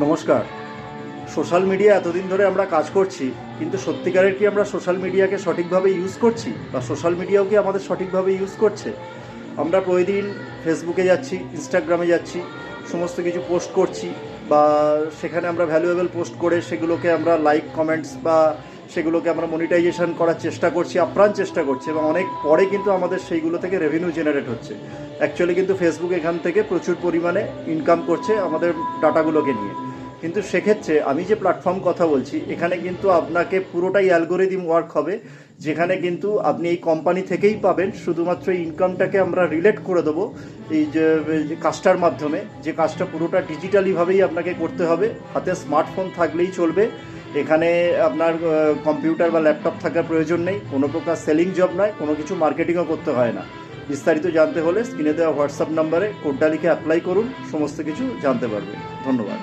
নমস্কার। Social media এতদিন ধরে আমরা কাজ করছি, কিন্তু সত্যিকারের কি আমরা সোশ্যাল মিডিয়াকে সঠিকভাবে ইউজ করছি, বা সোশ্যাল মিডিয়াও কি আমাদের সঠিকভাবে ইউজ করছে? আমরা প্রতিদিন ফেসবুকে যাচ্ছি, ইনস্টাগ্রামে যাচ্ছি, সমস্ত কিছু পোস্ট করছি, বা সেখানে আমরা ভ্যালুয়েবল পোস্ট করে সেগুলোকে আমরা লাইক কমেন্টস বা সেগুলোকে আমরা মনিটাইজেশন করার চেষ্টা করছি, আপ্রাণ চেষ্টা করছি, এবং অনেক পরে কিন্তু আমাদের সেইগুলো থেকে রেভিনিউ জেনারেট হচ্ছে। অ্যাকচুয়ালি কিন্তু ফেসবুক এখান থেকে প্রচুর পরিমাণে ইনকাম করছে আমাদের ডাটাগুলোকে নিয়ে। কিন্তু সেক্ষেত্রে আমি যে প্ল্যাটফর্ম কথা বলছি, এখানে কিন্তু আপনাকে পুরোটাই অ্যালগোরিদম ওয়ার্ক হবে, যেখানে কিন্তু আপনি এই কোম্পানি থেকেই পাবেন। শুধুমাত্র ইনকামটাকে আমরা রিলেট করে দেবো এই যে কাজটার মাধ্যমে, যে কাজটা পুরোটা ডিজিটালিভাবেই আপনাকে করতে হবে। হাতে স্মার্টফোন থাকলেই চলবে। এখানে আপনার কম্পিউটার বা ল্যাপটপ থাকার প্রয়োজন নেই। কোনো প্রকার সেলিং জব নয়, কোনো কিছু মার্কেটিংও করতে হয় না। বিস্তারিত জানতে হলে স্ক্রিনে দেওয়া হোয়াটসঅ্যাপ নাম্বারে কোডটা লিখে অ্যাপ্লাই করুন, সমস্ত কিছু জানতে পারবেন। ধন্যবাদ।